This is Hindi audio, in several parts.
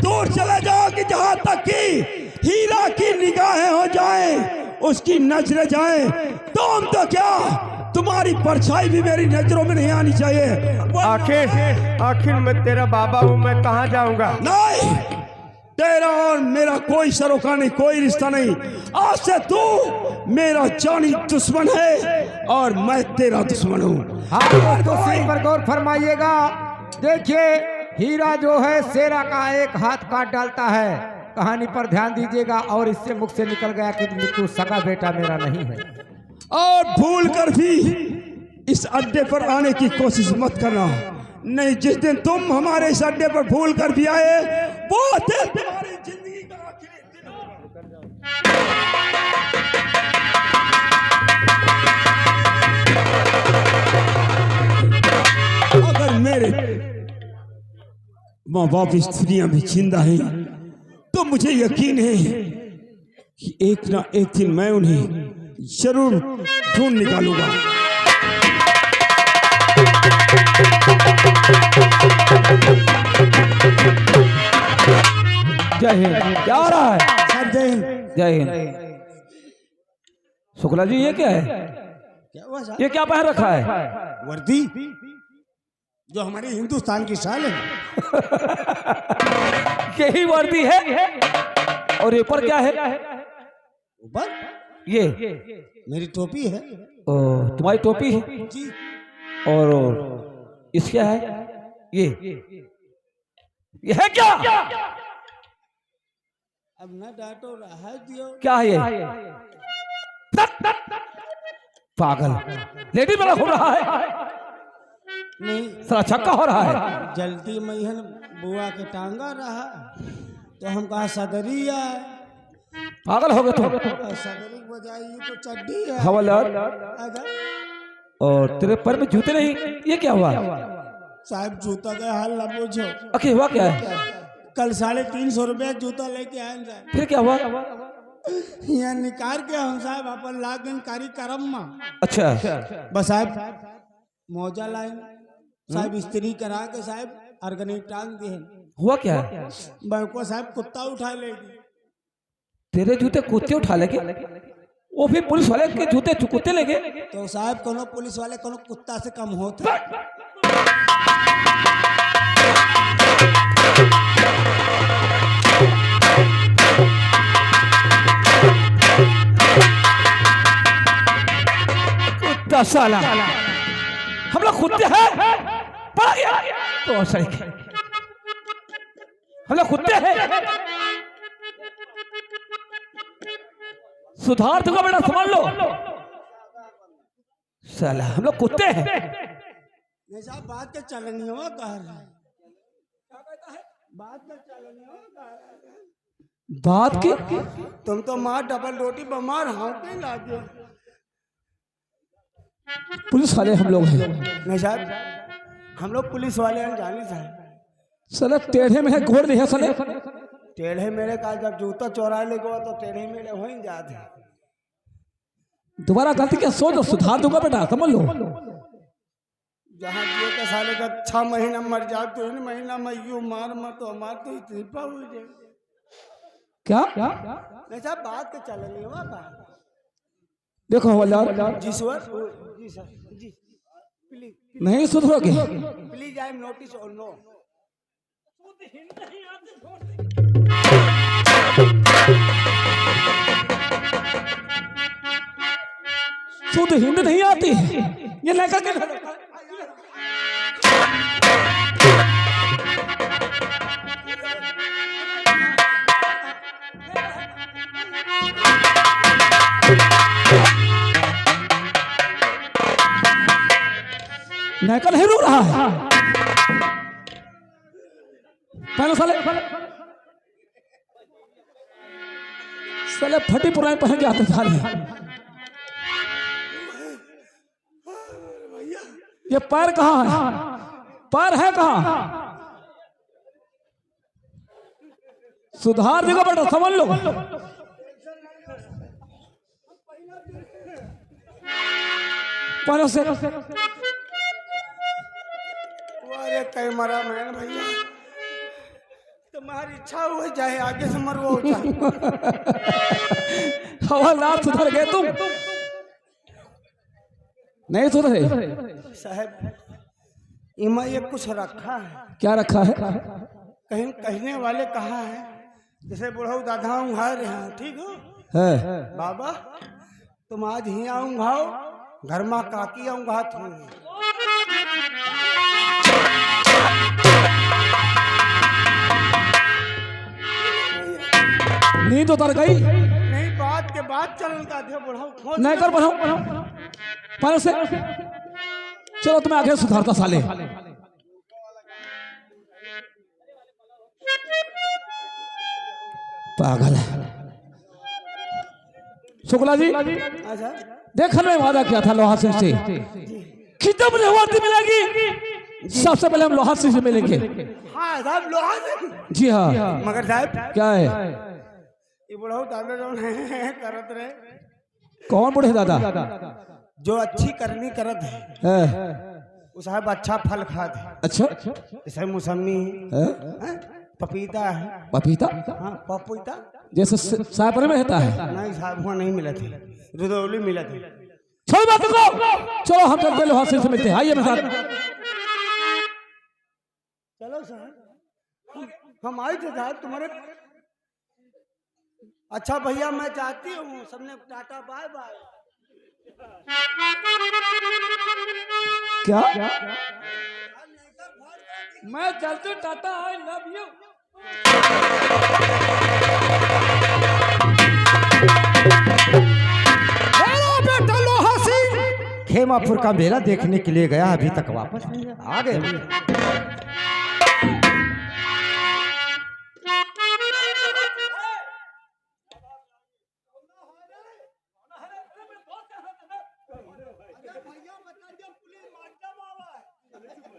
दूर चले जाओ कि जहां तक कि हीरा की निगाहें हो जाए, उसकी नजरें जाए। तुम तो क्या, तुम्हारी परछाई भी मेरी नजरों में नहीं आनी चाहिए। आखिर मैं तेरा बाबा हूँ, मैं कहाँ जाऊंगा? नहीं, तेरा और मेरा कोई सरोकार नहीं, कोई रिश्ता नहीं। आज से तू मेरा जानी दुश्मन है और मैं तेरा दुश्मन हूँ। हाँ तो सही पर गौर फरमाइएगा। देखिए हीरा जो है शेरा का एक हाथ काट डालता है, कहानी पर ध्यान दीजिएगा। और इससे मुख से निकल गया कि तू सगा बेटा मेरा नहीं है। और भूल कर भी इस अड्डे पर आने की कोशिश मत करना। नहीं, जिस दिन तुम हमारे इस अड्डे पर भूल कर भी आए, वो दिन तुम्हारी जिंदगी का आखिरी दिन होगा। अगर मेरे माँ बाप स्त्रियां भी जिंदा हैं तो मुझे यकीन है कि एक ना एक दिन मैं उन्हें जरूर ढूंढ निकालूंगा। जय हिंद। क्या हो रहा है? सर जय हिंद। जय हिंद। शुक्ला जी ये क्या है? क्या हुआ सर? ये क्या पहन रखा है? वर्दी, जो हमारे हिंदुस्तान की शान है। यही वर्दी है। और ये पर क्या है? ऊपर ये मेरी टोपी है। ओ, तुम्हारी टोपी है जी। और इस क्या है? ये है क्या? अब न डांटो, रहा दियो। क्या है ये? पागल लेडीज वाला हो रहा है। नहीं, सारा छक्का हो रहा है। जल्दी मैहन बुआ के टांगा रहा तो हम कहा सदरी है। पागल हो गए तुम। सदरी बजाई तो चड्डी है। हवलदार, अगर और तेरे पैर में जूते नहीं, ये क्या हुआ? साहब जूता का हाल न पूछो। आखिर हुआ क्या है? कल 350 रुपया जूता लेके आए साहब। फिर क्या हुआ? यहाँ निकाल के हम साहब अपन लागन कारी करम मा। अच्छा, बस साहब मौजा लाइन साहब स्त्री करा के साहब अर्गनिक टांग दिए। हुआ क्या? बैंको साहब कुत्ता उठा लेगी। तेरे जूते कुत्ते उठा लेंगे? वो भी पुलिस वाले के जूते कुत्ते लेंगे? तो साहब कोनो पुलिस वाले कोनो कुत्ता से कम होते। कुत्ता साला, हम लोग कुत्ते हैं? पड़ा गया तो सही, हम लोग कुत्ते हैं। सुधार दूंगा बेटा, समझ लो। साला हम लोग कुत्ते हैं। नहीं साहब, बात के चलनी हो कह रहा है। बात के चलनी हो कह रहा है। बात की? तुम तो माँ डबल रोटी बमार हाँ के लागे। पुलिस वाले हम लोग हैं। नहीं साहब, हम लोग पुलिस वाले हैं, जानी साहब। साला टेढ़े में है, घोड़ नहीं है साले। टेढ़े मेरे का जब जूता चोरा ले गो तो टेढ़े मेरे हो ही जाते। दोबारा गलती क्या सोच, सुधार दूंगा बेटा, समझ लो। जहाँ जिए के साले का 6 महीना मर जाए तो 3 महीना में यू मार तो हमार तो इतनी हो जाए। क्या? नहीं साहब, बात के चलनी हो का। देखो हवलदार जी सर, जी सर, जी प्लीज नहीं सुधरोगे। प्लीज आई एम नोटिस और नो। शुद्ध हिंद नहीं आती ये लेकर के नैका नहीं रो रहा है। पहले साले फटी पुरानी पहन के आते साले। ये पैर कहाँ है? पैर है कहाँ? सुधार देगा बेटा, समझ लो। पैरों से अरे कई मरा मैं भैया, तो तुम्हारी इच्छा हो जाए आगे से मरवा चाहे। हवलदार सुधर गए तुम? नहीं सुधरे साहब इमा ये कुछ रखा है। क्या रखा है? कहीं कहने वाले कहा है जैसे बुढ़ऊ दादा उंघा रहे हैं, ठीक हो है बाबा तुम आज ही उंघाओ, घर में काकी उंघा थी। नींद उतर गई? नहीं बात के बाद चलता थे बुढ़ऊ नहीं कर बढ़ाओ पर से चलो तुम्हें आगे सुधारता साले। पागल है शुक्ला जी। अच्छा देखने में वादा किया था लोहा सिंह से कि जब रेवती मिलेगी सबसे पहले हम लोहा सिंह से मिलेंगे। हाँ साहब लोहा से। जी हाँ मगर साहब क्या है? ये बुढ़ऊ दादा जो करत रहे। कौन बूढ़े दादा? जो अच्छी करनी करत है वो साहब अच्छा फल खाते है। अच्छा जैसे मौसमी है? पपीता है। पपीता हाँ पपीता जैसे सापर में रहता है? नहीं साहब वहाँ नहीं मिला थे, रुदौली मिला थे। छोड़ बात को, चलो हम चलते लोहा सिंह से मिलते हैं। आइए मेरे साथ। चलो साहब हम आए थे साहब तुम्हारे। अच्छा भैया मैं चाहती हूँ सबने टाटा बाय बाय। क्या मैं चलती टाटा आई लव यू। मेरा बेटा लोहा सिंह खेमापुर का मेला देखने के लिए गया, अभी तक वापस नहीं आया। आ गए।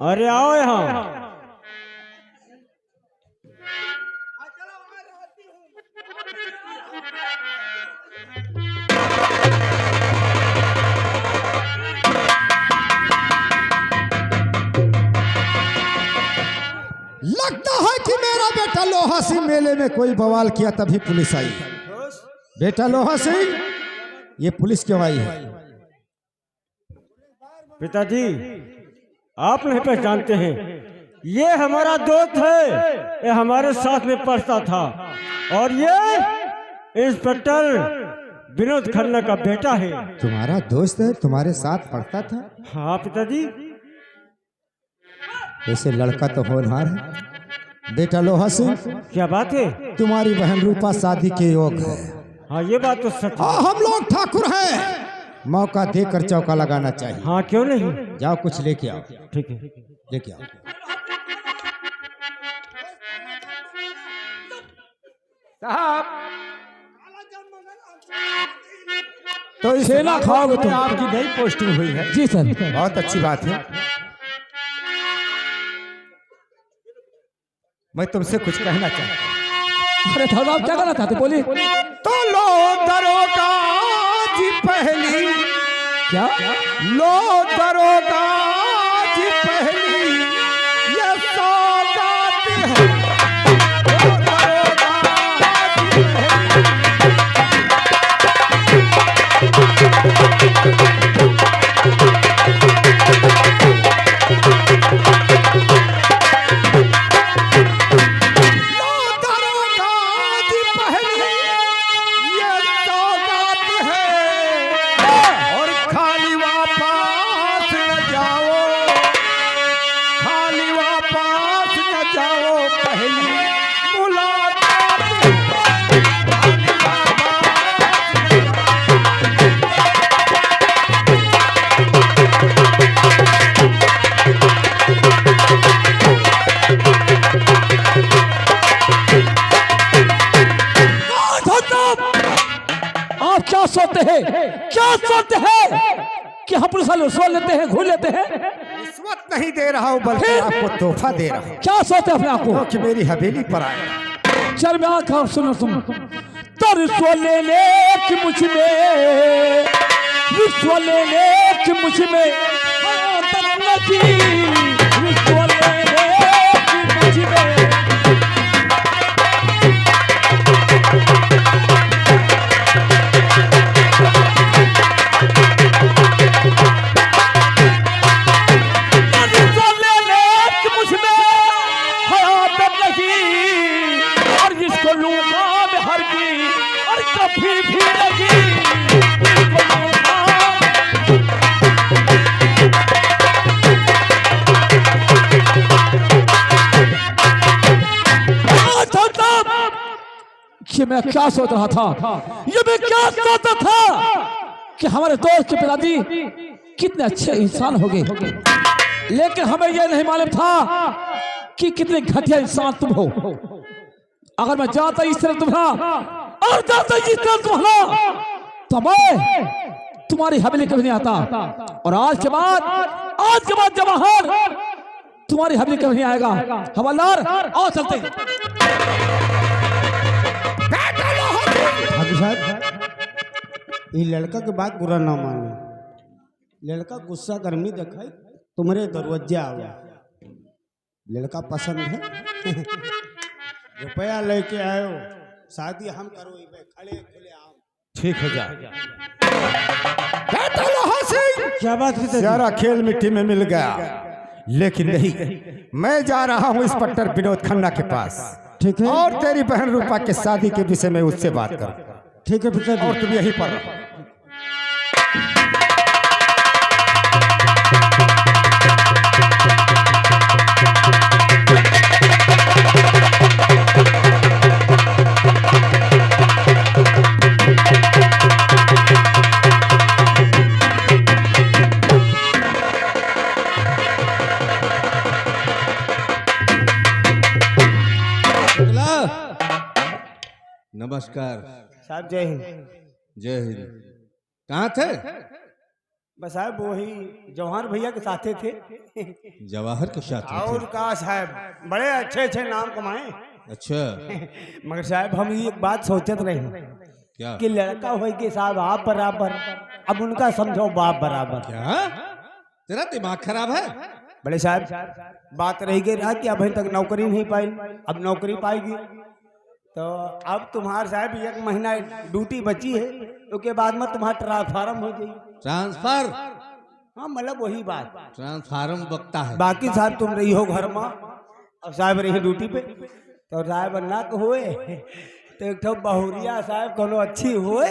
अरे आओ यहाँ। लगता है कि मेरा बेटा लोहा सिंह मेले में कोई बवाल किया तभी पुलिस आई। बेटा लोहा सिंह ये पुलिस क्यों आई है? पिताजी आप नहीं पहचानते हैं, ये हमारा दोस्त है, ये हमारे साथ में पढ़ता था और ये इंस्पेक्टर विनोद खन्ना का बेटा है। तुम्हारा दोस्त है, तुम्हारे साथ पढ़ता था? हाँ पिताजी। वैसे लड़का तो होनहार है। बेटा लोहा सिंह क्या बात है? तुम्हारी बहन रूपा शादी के योग है। हाँ ये बात तो सच है। हम लोग ठाकुर हैं, मौका देकर चौका लगाना चाहिए। हाँ क्यों नहीं। जाओ कुछ लेके आओ। ठीक है लेके आओ। साहब तो इस सेना खाओगे तुम? आपकी नई पोस्टिंग हुई है? जी सर। बहुत अच्छी बात है। मैं तुमसे कुछ कहना चाहता हूँ। अरे दादा आप क्या कहना चाहते बोलिए। तो लो दरोगा जी पहली, क्या लो दरोगा जी पहली ये सौगात है। लो दरोगा जी क्या सोचते हैं, क्या सोचते हैं कि हम पुलिस वाले सो लेते हैं, घूर लेते हैं? रिश्वत नहीं दे रहा हूँ बल्कि आपको तोहफा दे रहा हूँ। क्या सोचते हैं अपने आप को कि मेरी हवेली पर आए? चल मैं आँख सुनो तुम तो रिश्वत लेने की मुझ में, रिश्वत लेने की मुझ में आदत लगी, रिश्वत लेने की मुझ में इसको लूंगा मैं हर की और कभी भी नहीं इसको लूंगा। कि मैं क्या सोच रहा था, ये मैं क्या सोचता था कि हमारे दोस्त के पिताजी कितने अच्छे इंसान हो गए, लेकिन हमें यह नहीं मालूम था कि कितने घटिया इंसान तुम हो। अगर मैं जानता इस तरह तुम्हारा और जानता जिस तरह तुम्हारा तो मैं तुम्हारी हवेली कभी नहीं आता। और आज के बाद जवाहर तुम्हारी हवेली कभी नहीं आएगा। हवलदार आओ चलते हैं। ये लड़का के बात बुरा ना मानो, लड़का गुस्सा गर्मी दिखाई तुम्हारे दरवाजे आवे, लड़का पसंद है रुपया लेके आयो, शादी हम करो खड़े खुले आओ। ठीक है जा। क्या बात है? सारा खेल मिट्टी में मिल गया, लेकिन नहीं, मैं जा रहा हूँ इंस्पेक्टर विनोद खन्ना के पास। ठीक है। और तेरी बहन रूपा के शादी के विषय में उससे बात कर। ठीक है पिताजी। और तुम यहीं पर रहो। नमस्कार साहब, जय हिंद। जय हिंद। कहाँ थे? बस साहब वही जवाहर भैया के साथे थे। जवाहर के साथ और कहा साहब, बड़े अच्छे अच्छे नाम कमाए। अच्छा, मगर साहब हम ये एक बात सोचत रहे क्या? कि लड़का हो के साहब आप बराबर, अब उनका समझो बाप बराबर। क्या तेरा दिमाग खराब है? बड़े साहब बात रही गई रहा कि अभी तक नौकरी नहीं पाई, अब नौकरी पाएगी तो अब तुम्हारे साहब 1 महीना ड्यूटी बची है, उसके बाद में तुम्हारा ट्रांसफार्म हो जाएगी। ट्रांसफर? हाँ मतलब वही बात। ट्रांसफार्म बकता है। बाकी साहब तुम रही हो घर में, अब साहब रही ड्यूटी पे, तो साहब ना हुए तो एक ठो बहुरिया साहब कोनो अच्छी हुए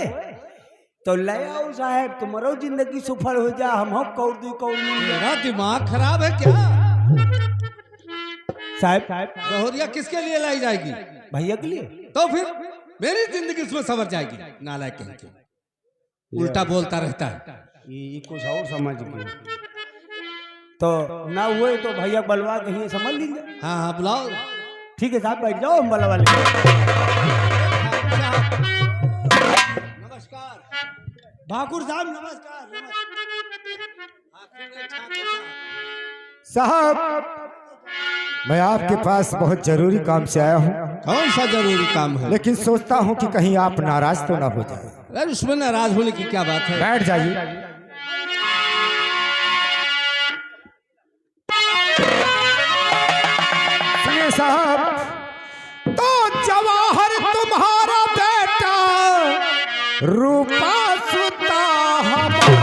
तो ले आओ साहब, तुम्हारो जिंदगी सफल हो जा। हम कौड़ी तेरा दिमाग खराब है क्या? साहब बहुरिया किसके लिए लाई जाएगी? भैया के लिए। तो फिर मेरी जिंदगी इसमें संवर जाएगी। नालायक कहीं के, उल्टा बोलता रहता है। ये कुछ और समझ गए तो ना हुए तो भैया बलवा कहीं समझ लीजिए। हाँ हाँ बुलाओ। ठीक है साहब, बैठ जाओ, हम बलवा लेंगे। नमस्कार ठाकुर साहब, नमस्कार। साहब, मैं आपके पास बहुत जरूरी काम से आया हूँ, कौन सा जरूरी काम है? लेकिन सोचता हूँ कि कहीं आप नाराज तो ना हो जाए। अरे उसमें नाराज होने की क्या बात है? बैठ जाइए। सुनिए साहब, तो जवाहर तुम्हारा बेटा, रूपा सुता हमारी।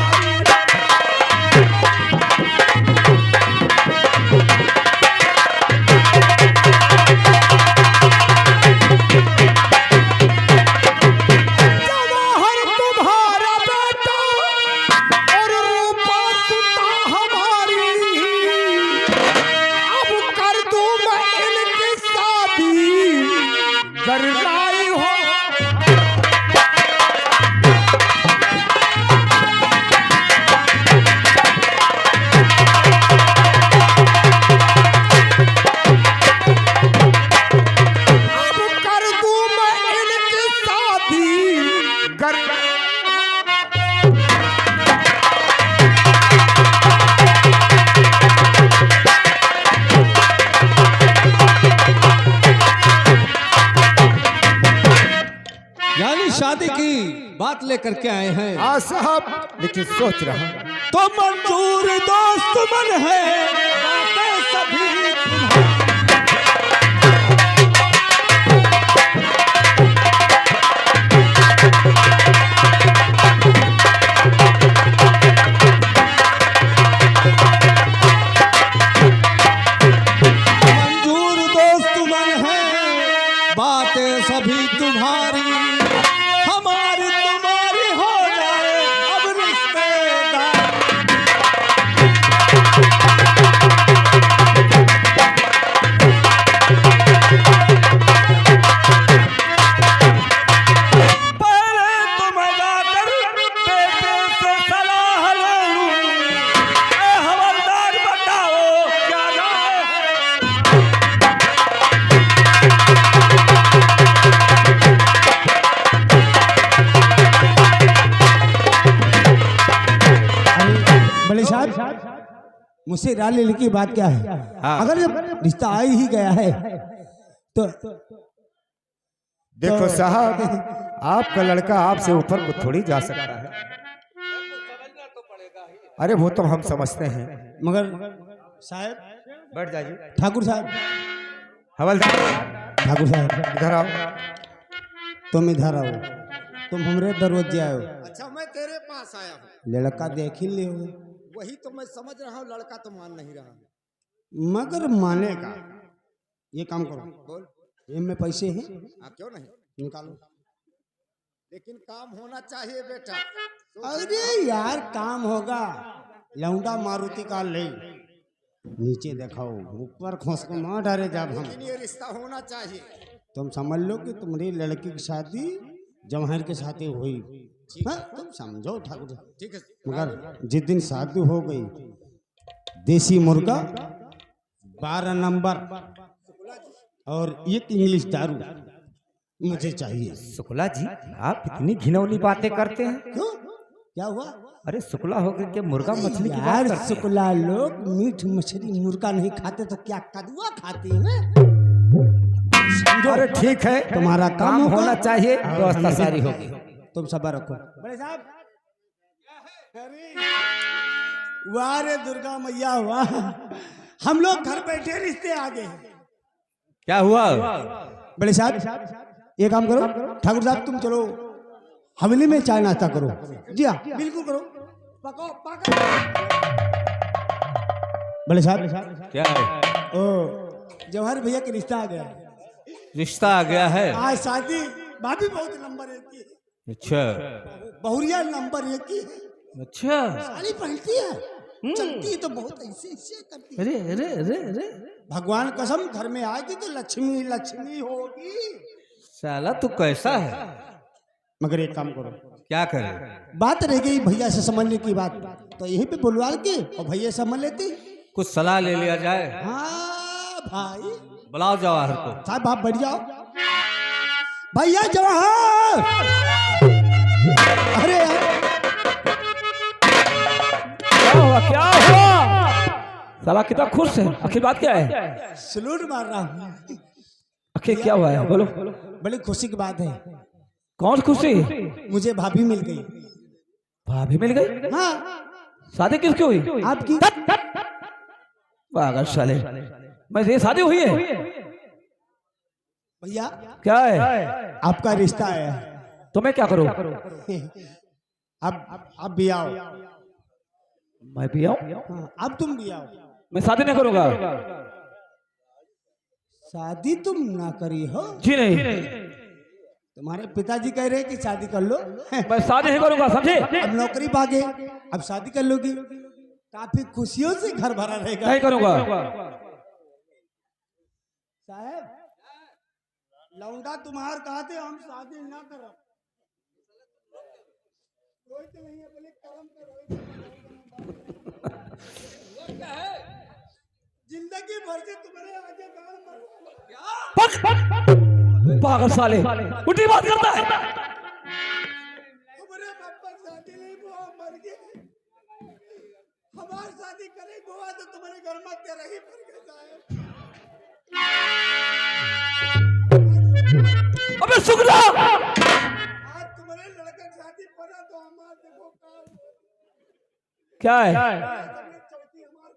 शादी की बात लेकर के आए हैं। हाँ साहब, लेकिन सोच रहा हूं तो मंजूर दोस्त मन है, बातें सभी तुम्हारी। मंजूर दोस्त मन है, बातें सभी तुम्हारी हमारी तुम्हारी हो जाए अब रिश्तेदार। पहले तुम जाकर बेटे से सलाह ले लूं। ए हवलदार बताओ क्या राय है? बड़े साहब मुझसे राय लेने की बात क्या है? अगर जब रिश्ता आ ही गया है तो देखो साहब, आपका लड़का आपसे ऊपर को थोड़ी जा सकता है। अरे वो तो हम समझते हैं। मगर साहब, बैठ जाइए। ठाकुर साहब, हवलदार ठाकुर साहब, इधर आओ। तुम इधर आओ। तुम हमरे दरवाजे आओ। अच्छा, मैं तेरे पास आया हूँ। लड़का देख ही ले। वही तो मैं समझ रहा हूँ, लड़का तो मान नहीं रहा। मगर मानेगा। ये काम करो, बोल। इनमें पैसे हैं, क्यों नहीं? निकालो। लेकिन काम होना चाहिए बेटा। अरे यार, काम होगा। लौंडा मारुति का ले नीचे दिखाओ, ऊपर खोस को मार डाले जब हम। लेकिन ये रिश्ता होना चाहिए। तुम समझ लो कि तुम्हारी लड़की की शादी जवाहर के साथ ही हुई। हाँ, तुम समझो ठाकुर साहब। ठीक है। मगर जिस दिन शादी हो गई, देसी मुर्गा 12 नंबर और एक इंग्लिश दारू मुझे चाहिए। शुक्ला जी, आप इतनी घिनौनी बातें करते हैं। क्यों? क्या हुआ? अरे शुक्ला हो गए कि मुर्गा मछली की बात यार, करते हैं। शुक्ला लोग मीठ मछली मुर्गा नहीं खाते तो क्या कदुआ खाते हैं? अरे ठीक है, तुम्हारा काम होना चाहिए, व्यवस्था सारी होगी। तुम सब्र रखो। बड़े साहब, वाह रे दुर्गा मैया वाह, हम लोग घर बैठे रिश्ते आ गए। क्या हुआ? बड़े साहब, ये काम करो। ठाकुर साहब, तुम चलो हवेली में चाय नाश्ता करो। जी हाँ, बिल्कुल करो। पको पको। बड़े साहब, क्या है? ओ जवाहर भैया के रिश्ता आ गया। रिश्ता आ गया है? आज शादी। भाभी बहुत नंबर 1 की है। अच्छा बहुरिया नंबर 1 की है। अच्छा। साड़ी पहनती है, चलती है तो बहुत ऐसे ऐसे करती है। अरे अरे अरे अरे, भगवान कसम, घर में आएगी तो लक्ष्मी लक्ष्मी होगी। साला तू कैसा है? मगर एक काम करो। क्या करे? बात रह गई भैया से समझने की बात, तो यहीं पे बुलवा के और भैया समझ लेते। कुछ सलाह ले लिया जाए। हाँ भाई, बुलाओ जवाहर को। साहब आप बैठ जाओ। भैया जवाहर, अरे यार, क्या हुआ? क्या हुआ? साला कितना खुश है। आखिर बात क्या है? सलूट मार रहा हूँ। आखिर क्या हुआ है? बोलो। बड़ी खुशी की बात है। कौन खुशी? मुझे भाभी मिल गई। भाभी मिल गई? हाँ, शादी किसकी हुई? आपकी। पागल साले, मैं ये शादी हुई है? भैया क्या है? आपका रिश्ता है। तो मैं क्या करूं? अब भी आओ। मैं भी आऊं? हाँ, अब तुम भी आओ। मैं शादी नहीं करूंगा। शादी तुम ना करी हो? जी नहीं। तुम्हारे पिताजी कह रहे हैं कि शादी कर लो। मैं शादी नहीं करूंगा, समझे? अब नौकरी भागे, अब शादी कर लोगी, काफी खुशियों से घर भरा रहेगा। नहीं करूंगा। साहब, लौंडा तुम्हार कहा थे हम शादी ना करो। कोई तो नहीं है, बोले काम करो। जिंदगी भर से तुम्हारे आगे गाल मर। पागल साले, उल्टी बात करता है। हमारे पापा शादी नहीं हुआ, मर गए। हमारी शादी करे हुआ तो तुम्हारे घर में तेरा ही मर गया साहब। अबे शुक्ला, आज तुम्हारे लड़के की शादी पड़ा तो हमारे देखो काम क्या है? चौथी हमार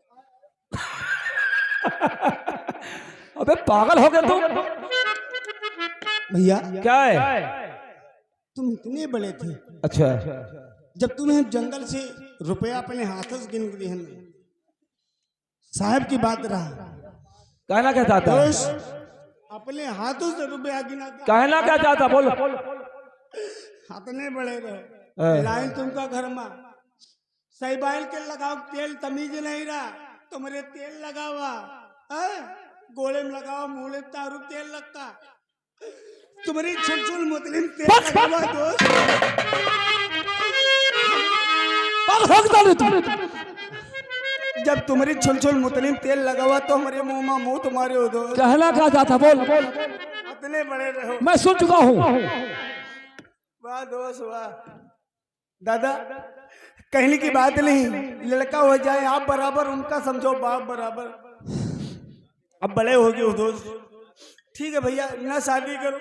अबे पागल हो गया तुम? भैया क्या है? तुम इतने बड़े थे, अच्छा, जब तुम्हें जंगल से रुपया अपने हाथों से गिन लिए साहब की बात रहा। कहना क्या चाहता है? दोस्त अपने हाथों से रुपया गिना के कहना क्या चाहता बोल। हाथने बड़े रहे लाइन तुमका घर में सही बाइल के लगाओ तेल तमीज नहीं रहा तुम्हारे तेल लगावा गोले में लगाओ मुँह में तारू तेल लगता तुम्हारी छुलछुल मुतलिम तेल लगावा दोस्त जब तुम्हारी छुलछुल मुतलिम तेल लगावा तो हमारे मुंह में मुंह तुम्हारे हो दो कहना क्या चाहता बोल। इतने बड़े रहो मैं सुन चुका हूँ। वाह दोस्त वाह दादा कहने की बात नहीं लड़का हो जाए आप बराबर उनका समझो बाप बराबर अब बड़े हो गए हो दोस्त ठीक है भैया ना शादी करो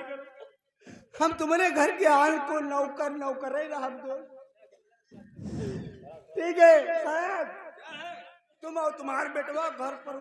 हम तुम्हारे घर के आल को नौकर नौकर ही रहा दोस्त ठीक है साहब तुम और तुम्हारे बेटवा घर पर